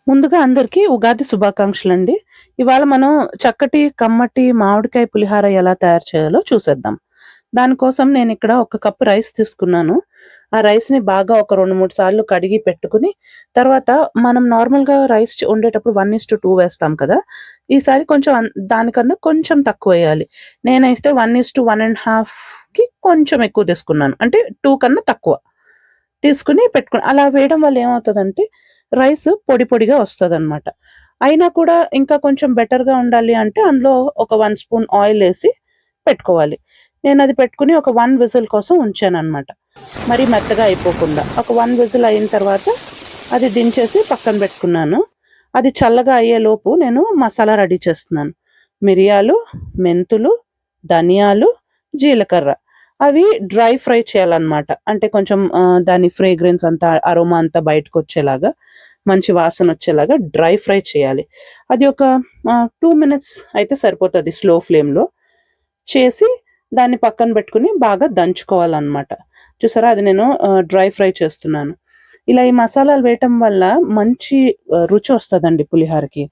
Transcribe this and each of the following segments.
ముందుగా అందరికీ ఉగాది శుభాకాంక్షలండి. ఇవాళ మనం చక్కటి, కమ్మటి మామిడికాయ పులిహార ఎలా తయారు చేయాలో చూసేద్దాం. దానికోసం నేనిక్కడ ఒక కప్పు రైస్ తీసుకున్నాను. ఆ రైస్‌ని బాగా ఒక 2, 3 సార్లు కడిగి పెట్టుకొని, తర్వాత మనం నార్మల్‌గా రైస్ వండేటప్పుడు 1:2 వేస్తాం కదా! ఈసారి కొంచెం దానికన్నా కొంచెం తక్కువేయాలి. నేనైతే 1:1 ½ కొంచెం ఎక్కువ తీసుకున్నాను. అంటే 2 కన్నా తక్కువ. తీసుకొని అలా వేయడం వల్ల ఏమవుతదంటే, రైస్ పొడి పొడిగా వస్తదనమాట. అయినా కూడా ఇంకా కొంచెం బెటర్‌గా ఉండాలి అంటే అందులో ఒక 1 స్పూన్ ఆయిలేసి పెట్టుకోవాలి. నేనది పెట్టుకొని ఒక 1 విజిల్ కోసం ఉంచాననమాట. మరీ మెత్తగా అయిపోకుండా. ఒక 1 విజిల్ అయిన తర్వాత అది దించేసి పక్కన పెట్టుకున్నాను. అది చల్లగా అయ్యేలోపు నేను మసాలా రెడీ చేస్తున్నాను. మిరియాలు, మెంతులు, ధనియాలు, జీలకర్ర. అవి డ్రై ఫ్రై చేయాలనమాట. అంటే కొంచెం దాని ఫ్రేగ్రెన్స్ అంతా, అరోమా అంతా బయటకొచ్చేలాగా, మంచి వాసనొచ్చేలాగా డ్రై ఫ్రై చేయాలి. అది ఒక 2 మినిట్స్ అయితే సరిపోతది స్లో ఫ్లేమ్‌లో. చేసి దాన్ని పక్కన పెట్టుకొని బాగా దంచుకోవాలనమాట. చూసారా? అది నేను డ్రై ఫ్రై చేస్తున్నాను. ఇలా ఈ మసాలాలు వేయటం వల్ల మంచి రుచొస్తదండి పులిహోరకి.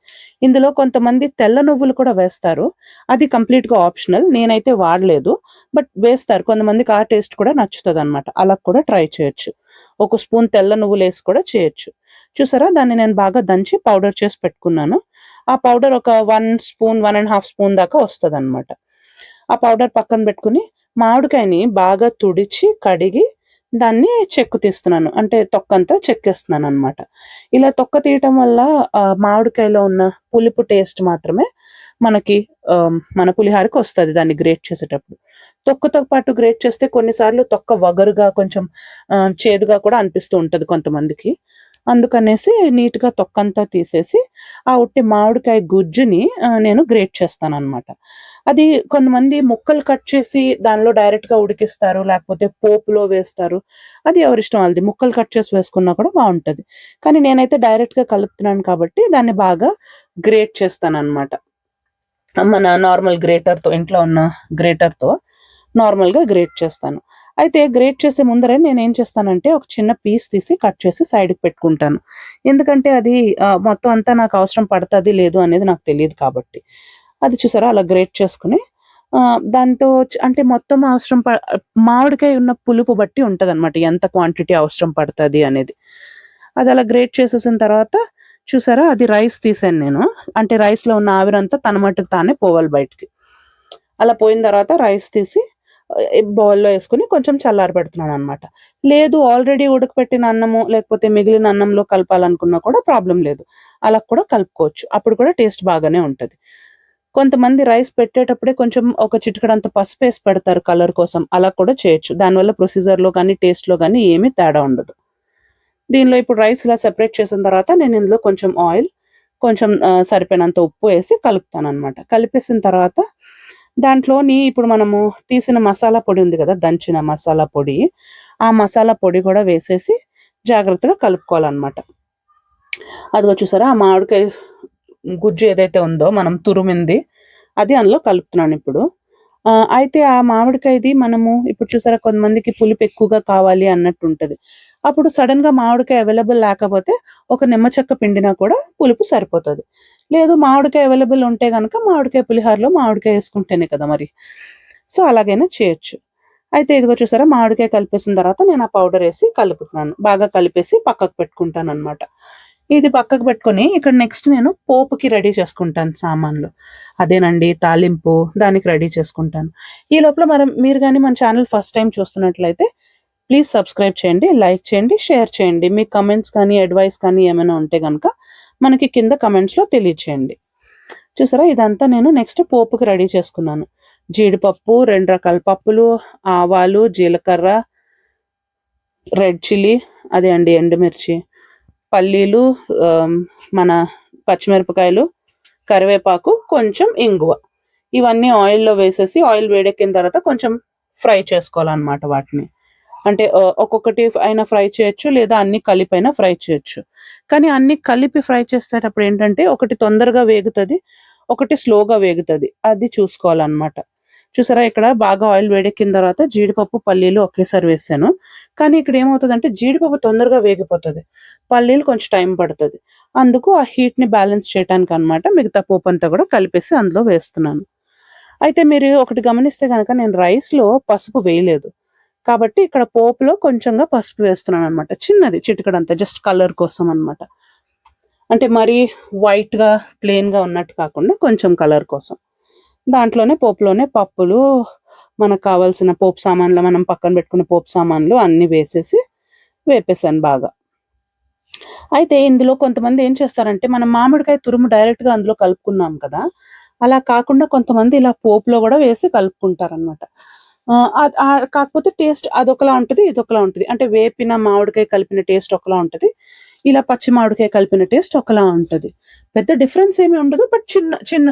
ఇందులో కొంతమంది తెల్ల నువ్వులు కూడా వేస్తారు. అది కంప్లీట్‌గా ఆప్షనల్. నేనైతే వాడలేదు. బట్ వేస్తారు. కొంతమందికి ఆ టేస్ట్ కూడా నచ్చుతదనమాట. అలా కూడా ట్రై చేయొచ్చు. ఒక స్పూన్ తెల్ల నువ్వులేసి కూడా చేయొచ్చు. చూసారా? దాన్ని నేను బాగా దంచి పౌడర్ చేసి పెట్టుకున్నాను. ఆ పౌడర్ ఒక 1 స్పూన్, 1 ½ స్పూన్ దాకా వస్తదనమాట. ఆ పౌడర్ పక్కన పెట్టుకొని, మామిడికాయని బాగా తుడిచి, కడిగి, దాన్ని చెక్కు తీస్తున్నాను. అంటే తొక్కంతా చెక్కేస్తున్నాననమాట. ఇలా తొక్క తీయటం వల్ల మామిడికాయలో ఉన్న పులుపు టేస్ట్ మాత్రమే మనకి మన పులిహోరకొస్తది దాన్ని గ్రేట్ చేసేటప్పుడు. తొక్కతో పాటు గ్రేట్ చేస్తే కొన్ని సార్లు తొక్క వగరుగా కొంచెం చేదుగా కూడా అనిపిస్తూ ఉంటది కొంతమందికి. అందుకనేసి నీట్‌గా తొక్కంతా తీసేసి, ఆ ఉట్టి మామిడికాయ గుజ్జుని నేను గ్రేట్ చేస్తాననమాట. అది కొంతమంది ముక్కలు కట్ చేసి దానిలో డైరెక్ట్‌గా ఉడికిస్తారు. లేకపోతే పోపులో వేస్తారు. అది ఎవరిష్టం ఆళ్ళది. ముక్కలు కట్ చేసి వేసుకున్నా కూడా బావుంటది. కానీ నేనైతే డైరెక్ట్‌గా కలుపుతున్నాను కాబట్టి దాన్ని బాగా గ్రేట్ చేస్తాననమాట. మన నార్మల్ గ్రేటర్‌తో, ఇంట్లో ఉన్న గ్రేటర్‌తో నార్మల్‌గా గ్రేట్ చేస్తాను. అయితే గ్రేట్ చేసే ముందరే నేనేం చేస్తానంటే, ఒక చిన్న పీస్ తీసి కట్ చేసి సైడ్‌కి పెట్టుకుంటాను. ఎందుకంటే అది మొత్తం అంతా నాకు అవసరం పడతది, లేదు అనేది నాకు తెలీదు కాబట్టి. అది చూసారా అలా గ్రేట్ చేసుకొని దాంతో అంటే మొత్తం అవసరం మామిడికాయ ఉన్న పులుపు బట్టి ఉంటదనమాట. ఎంత క్వాంటిటీ అవసరం పడతది అనేది. అదలా గ్రేట్ చేసేసిన తర్వాత చూసారా అది రైస్ తీసాను నేను. అంటే రైస్‌లో ఉన్న ఆవిరంతా తన మట్టుకు తానే పోవాలి బయటికి. అలా పోయిన తర్వాత రైస్ తీసి బౌల్‌లో యేసుకొని కొంచెం చల్లారబెడుతున్నాననమాట. లేదు ఆల్రెడీ ఉడకపెట్టిన అన్నము, లేకపోతే మిగిలిన అన్నంలో కలపాలనుకున్నా కూడా ప్రాబ్లమ్ లేదు. అలా కూడా కలుపుకోవచ్చు. అప్పుడు కూడా టేస్ట్ బాగానే ఉంటది. కొంతమంది రైస్ పెట్టేటప్పుడే కొంచెం ఒక చిటికెడంత పసుపేసి పెడతారు కలర్ కోసం. అలా కూడా చేయొచ్చు. దానివల్ల ప్రొసీజర్‌లో గానీ, టేస్ట్‌లో గానీ ఏమీ తేడా ఉండదు. దీనిలో ఇప్పుడు రైస్ ఇలా సెపరేట్ చేసిన తర్వాత నేను ఇందులో కొంచెం ఆయిల్, కొంచెం సరిపోయినంత ఉప్పు ఏసి కలుపుతాననమాట. కలిపేసిన తర్వాత దాంట్లోని ఇప్పుడు మనము తీసిన మసాలా పొడి ఉంది గదా! దంచిన మసాలా పొడి, ఆ మసాలా పొడి గూడా వేసేసి జాగ్రత్తగా కలుపుకోవాలనమాట. అదిగో చూసారా? ఆ మామిడికాయ గుజ్జు ఏదైతే ఉందో మనం తురిమింది, అది అందులో కలుపుతున్నానిప్పుడు. అయితే ఆ మామిడికాయది మనము ఇప్పుడు చూసారా కొంతమందికి పులుపు ఎక్కువగా కావాలి అన్నట్టుంటది. అప్పుడు సడెన్‌గా మామిడికాయ అవైలబుల్ లేకపోతే ఒక నిమ్మ చెక్క పిండినా కూడా పులుపు సరిపోతది. లేదు మామిడికాయ అవైలబుల్ ఉంటే గనక మామిడికాయ పులిహోరలో మామిడికాయ యేసుకుంటేనే కదా మరి. సో, అలాగైనా చేయొచ్చు. అయితే ఇదిగో చూసారా మామిడికాయ కలిపేసిన తర్వాత నేను ఆ పౌడరేసి కలుపుతున్నాను. బాగా కలిపేసి పక్కకు పెట్టుకుంటాననమాట. ఇది పక్కకు పెట్టుకొని ఇక్కడ నెక్స్ట్ నేను పోపుకి రెడీ చేసుకుంటాను సామాన్లు. అదేనండి తాలింపు దానికి రెడీ చేసుకుంటాను. ఈ లోపల మీరు గాని మన ఛానల్ ఫస్ట్ టైమ్ చూస్తున్నట్లయితే ప్లీజ్ సబ్స్క్రైబ్ చేయండి, లైక్ చేయండి, షేర్ చేయండి. మీ కమెంట్స్ కానీ, అడ్వైస్ కానీ ఏమైనా ఉంటే గనక మనకి కింద కమెంట్స్‌లో తెలియచేయండి. చూసారా ఇదంతా నేను నెక్స్ట్ పోపుకి రెడీ చేసుకున్నాను. జీడిపప్పు, 2 రకాల పప్పులు, ఆవాలు, జీలకర్ర, రెడ్ చిల్లీ అదే అండి ఎండుమిర్చి, పల్లీలు, ఆహ్, మన పచ్చిమిరపకాయలు, కరివేపాకు, కొంచెం ఇంగువ. ఇవన్నీ ఆయిల్‌లో వేసేసి ఆయిల్ వేడెక్కిన తర్వాత కొంచెం ఫ్రై చేసుకోవాలనమాట వాటిని. అంటే ఒక్కొక్కటి అయినా ఫ్రై చేయొచ్చు. లేదా అన్నీ కలిపైనా ఫ్రై చేయొచ్చు. కానీ అన్నీ కలిపి ఫ్రై చేసేటప్పుడు ఏంటంటే ఒకటి తొందరగా వేగుతది. ఒకటి స్లోగా వేగుతది. అది చూసుకోవాలనమాట. చూసారా ఇక్కడ బాగా ఆయిల్ వేడెక్కిన తర్వాత జీడిపప్పు, పల్లీలు ఒకేసారి వేసాను. కానీ ఇక్కడ ఏమవుతదంటే జీడిపప్పు తొందరగా వేగిపోతది. పల్లీలు కొంచెం టైం పడతది. అందుకు ఆ హీట్‌ని బ్యాలెన్స్ చేయటానికి అన్నమాట మిగతా పోపంతా కూడా కలిపేసి అందులో వేస్తున్నాను. అయితే మీరు ఒకటి గమనిస్తే గనక నేను రైస్‌లో పసుపు వేయలేదు. కాబట్టి ఇక్కడ పోపులో కొంచెంగా పసుపు వేస్తున్నాననమాట. చిన్నది చిటికెడంత జస్ట్ కలర్ కోసం అనమాట. అంటే మరీ వైట్‌గా, ప్లెయిన్‌గా ఉన్నట్టు కాకుండా కొంచెం కలర్ కోసం. దాంట్లోనే పోపులోనే పప్పులు, మనకు కావాల్సిన పోపు సామాన్లు మనం పక్కన పెట్టుకున్న పోపు సామాన్లు అన్నీ వేసేసి వేపేసాను బాగా. అయితే ఇందులో కొంతమంది ఏం చేస్తారంటే, మనం మామిడికాయ తురుము డైరెక్ట్‌గా అందులో కలుపుకున్నాం కదా! అలా కాకుండా కొంతమంది ఇలా పోపులో గూడా వేసి కలుపుకుంటారనమాట. కాకపోతే టేస్ట్ అదొకలా ఉంటది, ఇదొకలా ఉంటది. అంటే వేపిన మామిడికాయ కలిపిన టేస్ట్ ఒకలా ఉంటది. ఇలా పచ్చి మామిడికాయ కలిపిన టేస్ట్ ఒకలా ఉంటది. పెద్ద డిఫరెన్స్ ఏమి ఉండదు. బట్ చిన్న చిన్న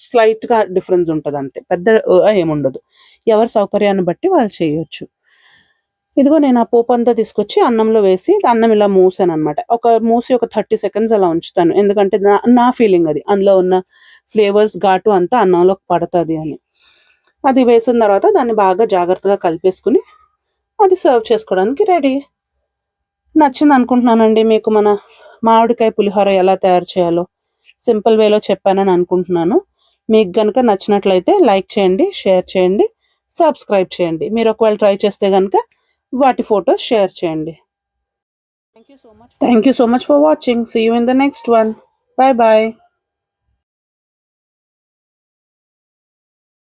స్లైట్‌గా డిఫరెన్స్ ఉంటదంతే. పెద్ద ఏముండదు. ఎవరి సౌకర్యాన్ని బట్టి వాళ్ళు చేయొచ్చు. ఇదిగో నేను ఆ పోపంతా తీసుకొచ్చి అన్నంలో వేసి అన్నం ఇలా మూసాననమాట. మూసి ఒక 30 సెకండ్స్ అలా ఉంచుతాను. ఎందుకంటే నా నా ఫీలింగ్ అది. అందులో ఉన్న ఫ్లేవర్స్ ఘాటు అంతా అన్నంలోకి పడతది అని. అది వేసిన తర్వాత దాన్ని బాగా జాగ్రత్తగా కలిపేసుకొని అది సర్వ్ చేసుకోవడానికి రెడీ. నచ్చిందనుకుంటున్నానండి మీకు మన మామిడికాయ పులిహోర ఎలా తయారు చేయాలో. సింపుల్ వేలో చెప్పానని అనుకుంటున్నాను. మీకు గనక నచ్చినట్లయితే లైక్ చేయండి, షేర్ చేయండి, సబ్స్క్రైబ్ చేయండి. మీరు ఒకవేళ ట్రై చేస్తే గనక వాటి ఫోటోస్ షేర్ చేయండి. Thank you so much for watching. See you in the next one. Bye bye.